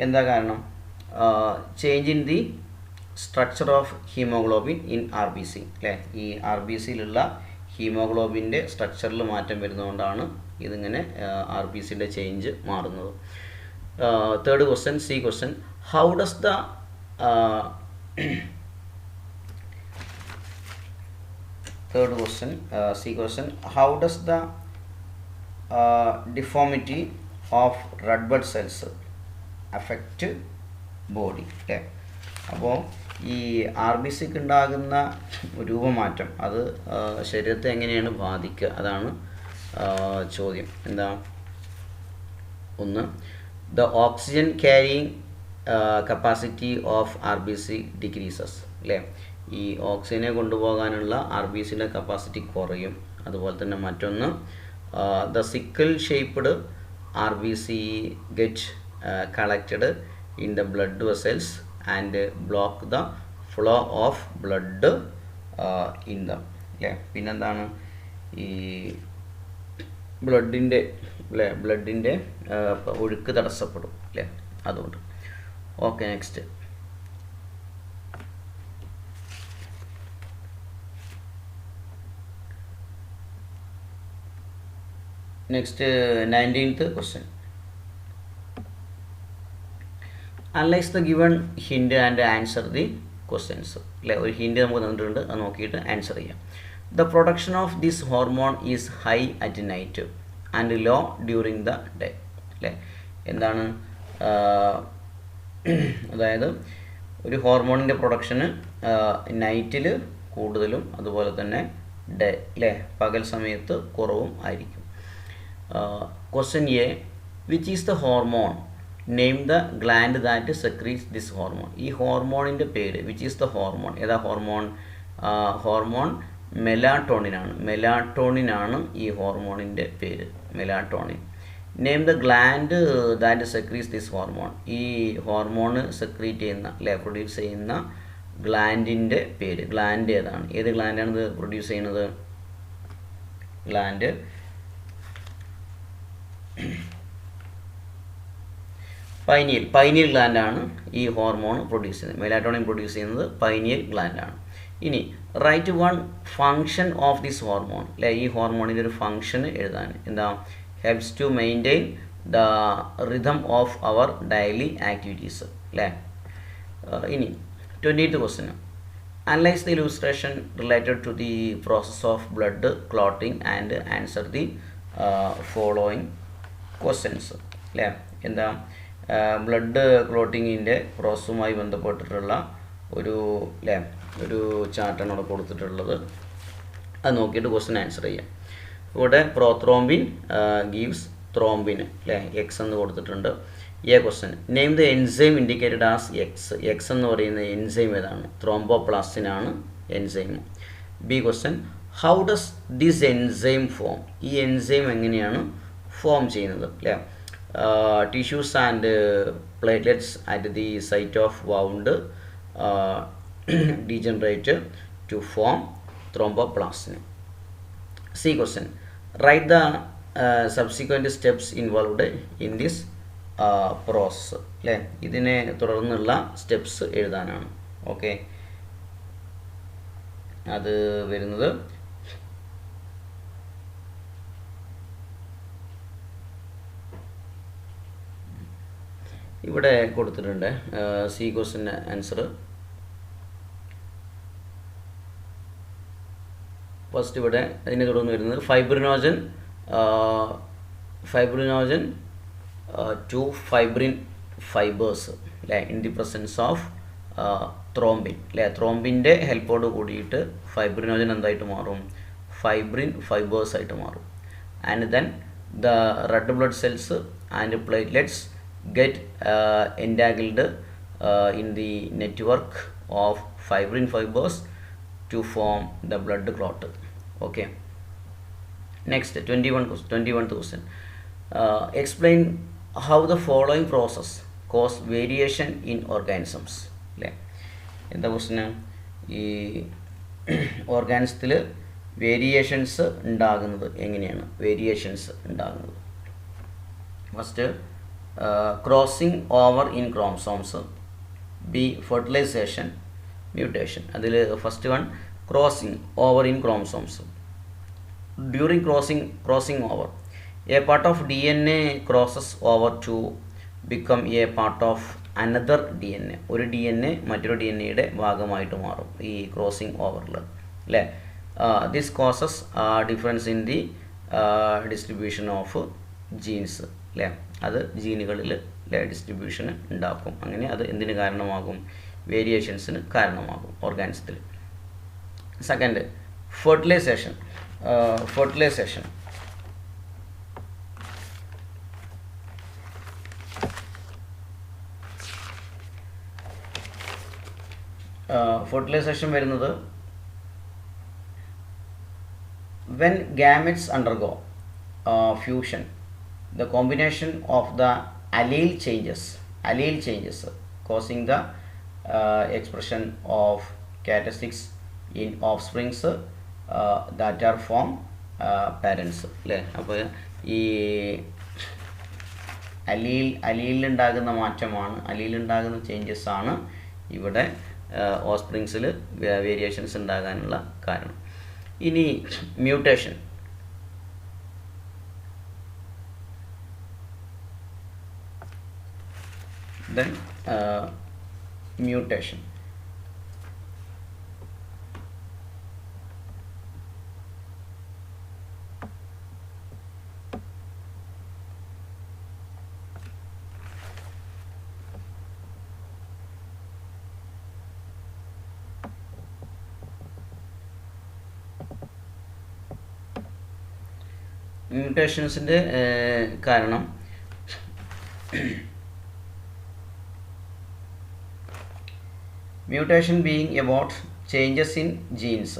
എന്താ കാരണം? Change in the structure of haemoglobin in RBC. അല്ലേ, ഈ RBCയിലുള്ള ഹീമോഗ്ലോബിൻ്റെ സ്ട്രക്ചറിൽ മാറ്റം വരുന്നതുകൊണ്ടാണ് ഇതിങ്ങനെ RBCയുടെ ചേഞ്ച് മാറുന്നത്. Third question, C question, how does the deformity of red blood cells affect body? അല്ലേ, അപ്പോൾ ഈ RBCക്ക് ഉണ്ടാകുന്ന രൂപമാറ്റം അത് ശരീരത്തെ എങ്ങനെയാണ് ബാധിക്കുക? അതാണ് ചോദ്യം. എന്താ? ഒന്ന്, the oxygen carrying capacity of RBC decreases. അല്ലേ, ഈ ഓക്സിജനെ കൊണ്ടുപോകാനുള്ള RBCയുടെ കപ്പാസിറ്റി കുറയും. അതുപോലെ തന്നെ മറ്റൊന്ന്, the sickle shaped RBC get collected in the blood vessels and block the flow of blood in them. അല്ലേ, പിന്നെന്താണ്? ഈ ബ്ലഡിൻ്റെ ഒഴുക്ക് തടസ്സപ്പെടും. അല്ലേ, അതുകൊണ്ട്. Okay, next. Next 19th question, analyse the given hint and answer the questions. അല്ലേ, ഒരു ഹിൻഡ് നമുക്ക് തന്നിട്ടുണ്ട്, അത് നോക്കിയിട്ട് ആൻസർ ചെയ്യാം. The production of this hormone is high at night and low during the day. അല്ലേ, എന്താണ്? അതായത് ഒരു ഹോർമോണിൻ്റെ പ്രൊഡക്ഷന് നൈറ്റിൽ കൂടുതലും അതുപോലെ തന്നെ ഡേ അല്ലേ പകൽ സമയത്ത് കുറവും ആയിരിക്കും. Question A, which is the hormone? Name the gland that secretes this hormone. ഈ ഹോർമോണിൻ്റെ പേര്, വിച്ച് ഈസ് ദ ഹോർമോൺ? ഏതാ ഹോർമോൺ? ഹോർമോൺ മെലാട്ടോണിനാണ്. മെലാട്ടോണിനാണ് ഈ ഹോർമോണിൻ്റെ പേര്, melatonin. Name the gland that secretes this hormone. ഈ ഹോർമോൺ സെക്രീറ്റ് ചെയ്യുന്ന അല്ലെ പ്രൊഡ്യൂസ് ചെയ്യുന്ന ഗ്ലാൻഡിൻ്റെ പേര്. ഗ്ലാൻഡ് ഏതാണ്? ഏത് ഗ്ലാൻഡാണ് ഇത് പ്രൊഡ്യൂസ് ചെയ്യുന്നത്? ഗ്ലാൻഡ് പൈനിയൽ ഗ്ലാൻഡാണ് ഈ ഹോർമോൺ പ്രൊഡ്യൂസ് ചെയ്യുന്നത്. മെലാറ്റോണിൻ പ്രൊഡ്യൂസ് ചെയ്യുന്നത് പൈനിയൽ ഗ്ലാൻഡാണ്. ഇനി write one function of this hormone അല്ലെ, ഈ ഹോർമോണിൻ്റെ ഒരു ഫങ്ഷൻ എഴുതാൻ. എന്താ? Helps to maintain the rhythm of our daily activities അല്ലേ. ഇനി 20th question. Analyze the illustration related to the process of blood clotting and answer the following questions അല്ലേ. എന്താ? ബ്ലഡ് ക്ലോട്ടിങ്ങിൻ്റെ പ്രോസസ്സുമായി ബന്ധപ്പെട്ടിട്ടുള്ള ഒരു ചാർട്ടാണ് അവിടെ കൊടുത്തിട്ടുള്ളത്. അത് നോക്കിയിട്ട് ക്വസ്റ്റ്യൻ ആൻസർ ചെയ്യാം. ഇവിടെ പ്രോത്രോംബിൻ ഗീവ്സ് ത്രോംബിൻ അല്ലേ, എക്സ് എന്ന് കൊടുത്തിട്ടുണ്ട്. Question name the enzyme indicated as X. X എന്ന് പറയുന്ന എൻസൈം ഏതാണ്? ത്രോംബോപ്ലാസ്റ്റിനാണ് enzyme. Question how does this enzyme form. ഈ എൻസൈം എങ്ങനെയാണ് ഫോം ചെയ്യുന്നത് അല്ലേ. Tissues and platelets at the site of wound degenerate to form thromboplastin. Question write the subsequent steps involved in this process അല്ലേ. ഇതിനെ തുടർന്നുള്ള സ്റ്റെപ്സ് എഴുതാനാണ്. ഓക്കെ, അത് വരുന്നത് ഇവിടെ കൊടുത്തിട്ടുണ്ട്. ക്വസ്റ്റ്യൻ ആൻസർ ഫസ്റ്റ് ഇവിടെ അതിനെ തുടർന്ന് വരുന്നത് ഫൈബ്രിനോജൻ ടു ഫൈബ്രിൻ ഫൈബേഴ്സ് അല്ലേ, in the presence of thrombin അല്ലേ. ത്രോംബിൻ്റെ ഹെൽപ്പോട് കൂടിയിട്ട് ഫൈബ്രിനോജൻ എന്തായിട്ട് മാറും? ഫൈബ്രിൻ ഫൈബേഴ്സ് ആയിട്ട് മാറും. And then the red blood cells and platelets get entangled in the network of fibrin fibers to form the blood clot. Okay, next 21st question. Explain how the following process cause variation in organisms അല്ലേ. എന്താ ക്വസ്റ്റ്യൻ? ഈ ഓർഗാനിസത്തിൽ വേരിയേഷൻസ് ഉണ്ടാകുന്നത് എങ്ങനെയാണ്? First crossing over in chromosomes. Fertilisation, mutation. അതിൽ first one crossing over in chromosomes. During crossing over a part of DNA crosses over to become a part of another DNA. ഒരു DNA മറ്റൊരു DNAയുടെ ഭാഗമായിട്ട് മാറും ഈ ക്രോസിംഗ് ഓവറിൽ അല്ലേ. This causes difference in the distribution of genes അല്ലേ. അത് ജീനുകളിൽ ഡിസ്ട്രിബ്യൂഷൻ ഉണ്ടാക്കും. അങ്ങനെ അത് എന്തിന് കാരണമാകും? വേരിയേഷൻസിന് കാരണമാകും ഓർഗാനിസത്തിൽ. Second fertilisation. ഫെർട്ടിലൈസേഷൻ വരുന്നത് when gametes undergo fusion, the combination of the allele changes causing the expression of characteristics in offsprings that are from parents അല്ലേ. അപ്പോൾ ഈ അലീലുണ്ടാകുന്ന മാറ്റമാണ്, അലീലുണ്ടാകുന്ന ചേഞ്ചസ് ആണ് ഇവിടെ ഓസ്പ്രിങ്സിൽ വേരിയേഷൻസ് ഉണ്ടാകാനുള്ള കാരണം. ഇനി മ്യൂട്ടേഷൻ. then mutation. മ്യൂട്ടേഷൻസിൻ്റെ കാരണം mutation being about changes in genes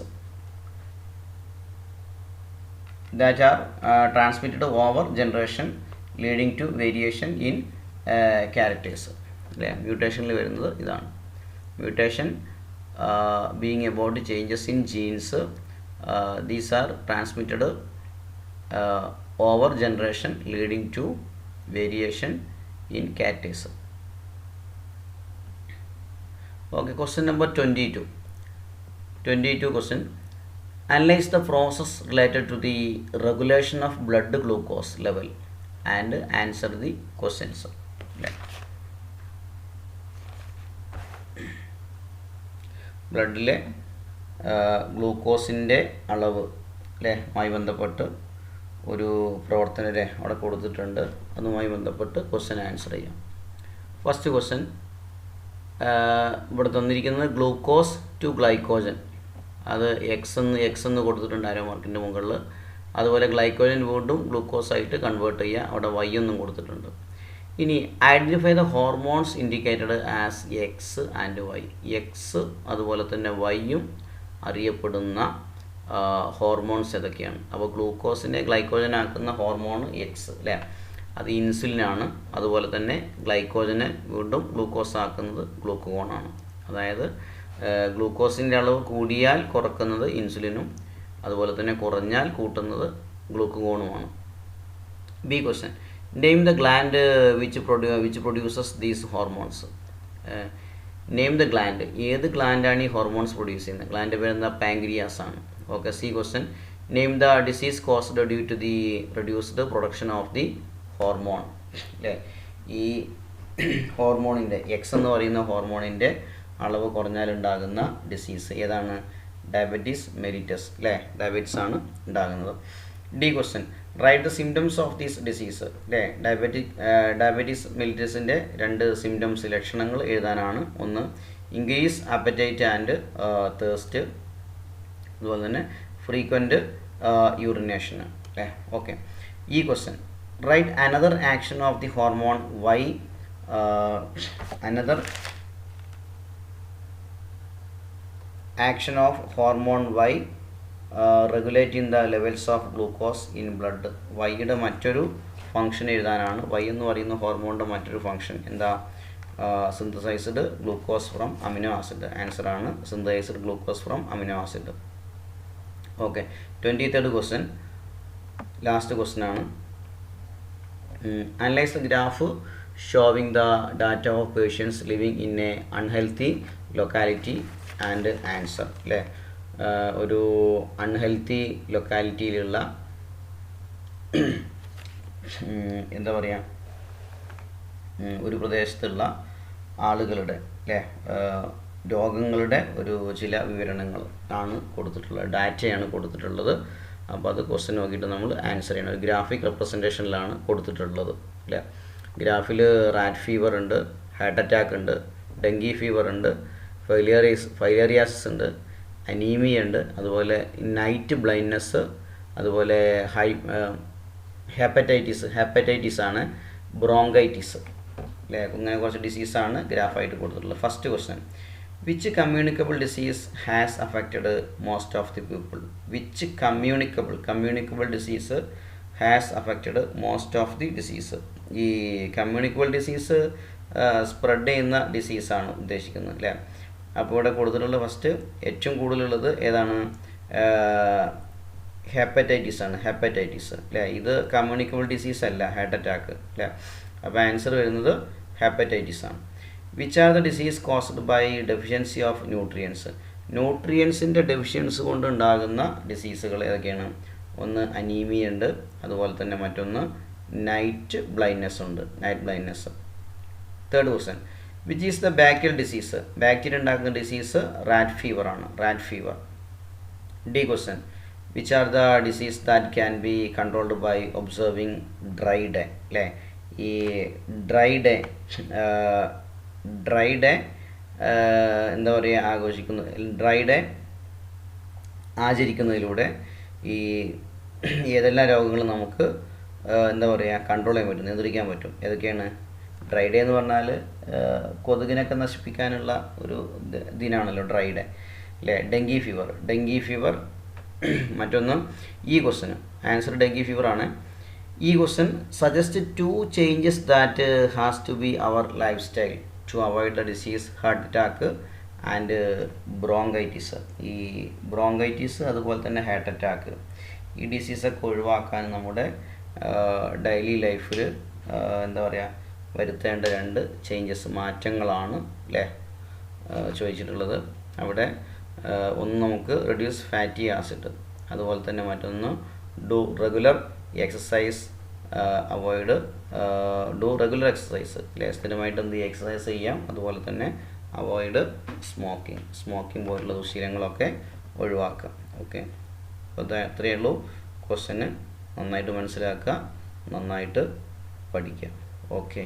that are transmitted over generation leading to variation in characters അല്ലേ. മ്യൂട്ടേഷനിൽ വരുന്നത് ഇതാണ്. Mutation being about changes in genes, these are transmitted over generation leading to variation in characters. Okay, question number 22. 22 question. Analyze the process related to the regulation of blood glucose level and answer the questions. ബ്ലഡിലെ ഗ്ലൂക്കോസിൻ്റെ അളവ് അല്ലേ മായി ബന്ധപ്പെട്ട് ഒരു പ്രവർത്തനരെ അവിടെ കൊടുത്തിട്ടുണ്ട്. അതുമായി ബന്ധപ്പെട്ട് ക്വസ്റ്റ്യൻ ആൻസർ ചെയ്യാം. ഫസ്റ്റ് ക്വസ്റ്റ്യൻ ഇവിടെ തന്നിരിക്കുന്നത് ഗ്ലൂക്കോസ് ടു ഗ്ലൈക്കോജൻ, അത് എക്സ് എന്ന് കൊടുത്തിട്ടുണ്ട് ആരോ മാർക്കിൻ്റെ മുകളിൽ. അതുപോലെ ഗ്ലൈക്കോജൻ വീണ്ടും ഗ്ലൂക്കോസായിട്ട് കൺവേർട്ട് ചെയ്യുക, അവിടെ വൈ എന്നും കൊടുത്തിട്ടുണ്ട്. ഇനി identify the hormones indicated as X and Y. X അതുപോലെ തന്നെ വൈയും അറിയപ്പെടുന്ന ഹോർമോൺസ് ഏതൊക്കെയാണ്? അപ്പോൾ ഗ്ലൂക്കോസിനെ ഗ്ലൈക്കോജൻ ആക്കുന്ന ഹോർമോൺ എക്സ് അല്ലേ, അത് ഇൻസുലിനാണ്. അതുപോലെ തന്നെ ഗ്ലൈക്കോജനെ വീണ്ടും ഗ്ലൂക്കോസ് ആക്കുന്നത് ഗ്ലൂക്കോണാണ്. അതായത് ഗ്ലൂക്കോസിൻ്റെ അളവ് കൂടിയാൽ കുറക്കുന്നത് ഇൻസുലിനും, അതുപോലെ തന്നെ കുറഞ്ഞാൽ കൂട്ടുന്നത് ഗ്ലൂക്കോണുമാണ്. B question. Name the gland which produces these hormones. Name the gland, ഏത് ഗ്ലാൻഡാണ് ഈ ഹോർമോൺസ് പ്രൊഡ്യൂസ് ചെയ്യുന്നത്? ഗ്ലാൻഡ് പേരെന്താ? പാങ്ക്രിയാസ് ആണ്. Okay. C question. Name the disease caused due to the reduced production of the hormone. അല്ലേ, ഈ ഹോർമോണിൻ്റെ എക്സ് എന്ന് പറയുന്ന ഹോർമോണിൻ്റെ അളവ് കുറഞ്ഞാലുണ്ടാകുന്ന ഡിസീസ് ഏതാണ്? ഡയബറ്റീസ് മെലിറ്റസ് അല്ലേ, ഡയബറ്റീസ് ആണ് ഉണ്ടാകുന്നത്. D question. Write the symptoms of these disease. അല്ലേ, ഡയബറ്റീസ് മെലിറ്റസിൻ്റെ രണ്ട് സിംറ്റംസ് ലക്ഷണങ്ങൾ എഴുതാനാണ്. ഒന്ന് ഇൻക്രീസ് അപ്പറ്റൈറ്റ് ആൻഡ് തേഴ്സ്റ്റ്, അതുപോലെ തന്നെ ഫ്രീക്വൻറ്റ് യൂറിനേഷൻ അല്ലേ. Okay. E question. Write another action of the hormone Y, another action of hormone Y regulating the levels of glucose in blood. വൈയുടെ മറ്റൊരു ഫങ്ഷൻ എഴുതാനാണ്. വൈ എന്ന് പറയുന്ന ഹോർമോണിൻ്റെ മറ്റൊരു ഫങ്ഷൻ എന്താ? Synthesised glucose from amino acid. ആൻസറാണ് synthesised glucose from amino acid. Okay. 23rd question, last question ആണ്. Analyse the graph showing the data of patients living in a unhealthy locality and answer. അല്ലേ, ഒരു അൺഹെൽത്തി ലൊക്കാലിറ്റിയിലുള്ള എന്താ പറയുക, ഒരു പ്രദേശത്തുള്ള ആളുകളുടെ അല്ലേ രോഗങ്ങളുടെ ഒരു ചില വിവരണങ്ങൾ ആണ് കൊടുത്തിട്ടുള്ളത്, ഡാറ്റയാണ് കൊടുത്തിട്ടുള്ളത്. അപ്പോൾ അത് ക്വസ്റ്റ്യൻ നോക്കിയിട്ട് നമ്മൾ ആൻസർ ചെയ്യണം. ഒരു ഗ്രാഫിക് റെപ്രസെൻറ്റേഷനിലാണ് കൊടുത്തിട്ടുള്ളത് അല്ലേ. ഗ്രാഫിൽ റാറ്റ് ഫീവർ ഉണ്ട്, ഹാർട്ട് അറ്റാക്ക് ഉണ്ട്, ഡെങ്കി ഫീവർ ഉണ്ട്, ഫൈലേറിയാസിസ് ഉണ്ട്, അനീമിയ ഉണ്ട്, അതുപോലെ നൈറ്റ് ബ്ലൈൻഡ്നെസ്, അതുപോലെ ഹെപ്പറ്റൈറ്റിസ് ആണ്, ബ്രോങ്കൈറ്റിസ് അല്ലേ. ഇങ്ങനെ കുറച്ച് ഡിസീസാണ് ഗ്രാഫായിട്ട് കൊടുത്തിട്ടുള്ളത്. First question. Which communicable disease has affected most of the people? Which communicable disease has affected most of the disease. ഈ കമ്മ്യൂണിക്കബിൾ ഡിസീസ് സ്പ്രെഡ് ചെയ്യുന്ന ഡിസീസാണ് ഉദ്ദേശിക്കുന്നത് അല്ലേ. അപ്പോൾ ഇവിടെ കൊടുത്തിട്ടുള്ള ഫസ്റ്റ് ഏറ്റവും കൂടുതലുള്ളത് ഏതാണ്? ഹെപ്പറ്റൈറ്റിസ് ആണ്, ഹെപ്പറ്റൈറ്റിസ് അല്ലേ. ഇത് കമ്മ്യൂണിക്കബിൾ ഡിസീസ് അല്ല, ഹാർട്ട് അറ്റാക്ക് അല്ലേ. അപ്പോൾ ആൻസർ വരുന്നത് ഹെപ്പറ്റൈറ്റിസ് ആണ്. Which are the disease caused by deficiency of nutrients? ന്യൂട്രിയൻസിൻ്റെ ഡെഫിഷ്യൻസ് കൊണ്ടുണ്ടാകുന്ന ഡിസീസുകൾ ഏതൊക്കെയാണ്? ഒന്ന് അനീമിയ ഉണ്ട്, അതുപോലെ തന്നെ മറ്റൊന്ന് നൈറ്റ് ബ്ലൈൻഡ്നെസ് ഉണ്ട്, night blindness. Third question. Which is the bacterial disease? Bacteria ഉണ്ടാക്കുന്ന ഡിസീസ് റാറ്റ് ഫീവർ ആണ്, rat fever. D question. Which are the disease that can be controlled by observing dry day അല്ലേ. ഈ ഡ്രൈ ഡേ എന്താ പറയുക ഡ്രൈ ഡേ ആചരിക്കുന്നതിലൂടെ ഈ ഏതെല്ലാം രോഗങ്ങളും നമുക്ക് എന്താ പറയുക കൺട്രോൾ ചെയ്യാൻ പറ്റും, നിയന്ത്രിക്കാൻ പറ്റും. ഏതൊക്കെയാണ്? ഡ്രൈ ഡേ എന്ന് പറഞ്ഞാൽ കൊതുകിനൊക്കെ നശിപ്പിക്കാനുള്ള ഒരു ദിനാണല്ലോ ഡ്രൈ ഡേ അല്ലേ. ഡെങ്കി ഫീവർ മറ്റൊന്ന് ഈ ക്വസ്റ്റ്യന് ആൻസർ ഡെങ്കി ഫീവർ ആണ്. ഈ question suggest 2 changes that has to be our life style to avoid the disease heart attack and bronchitis. ഈ ബ്രോങ്കൈറ്റിസ് അതുപോലെ തന്നെ ഹാർട്ട് അറ്റാക്ക് ഈ ഡിസീസൊക്കെ ഒഴിവാക്കാൻ നമ്മുടെ ഡെയിലി ലൈഫിൽ എന്താ പറയുക വരുത്തേണ്ട 2 ചേഞ്ചസ് മാറ്റങ്ങളാണ് അല്ലേ ചോദിച്ചിട്ടുള്ളത്. അവിടെ ഒന്ന് നമുക്ക് റെഡ്യൂസ് ഫാറ്റി ആസിഡ്, അതുപോലെ തന്നെ മറ്റൊന്ന് do regular exercise, avoid do regular exercise അല്ലേ, സ്ഥിരമായിട്ട് എന്ത് ചെയ്യുക എക്സസൈസ് ചെയ്യാം, അതുപോലെ തന്നെ അവോയ്ഡ് സ്മോക്കിംഗ് പോലുള്ള ദുശീലങ്ങളൊക്കെ ഒഴിവാക്കാം. ഓക്കെ, അപ്പോൾ അത്രയേ ഉള്ളൂ. ക്വസ്റ്റ്യന് നന്നായിട്ട് മനസ്സിലാക്കുക, നന്നായിട്ട് പഠിക്കുക. ഓക്കെ.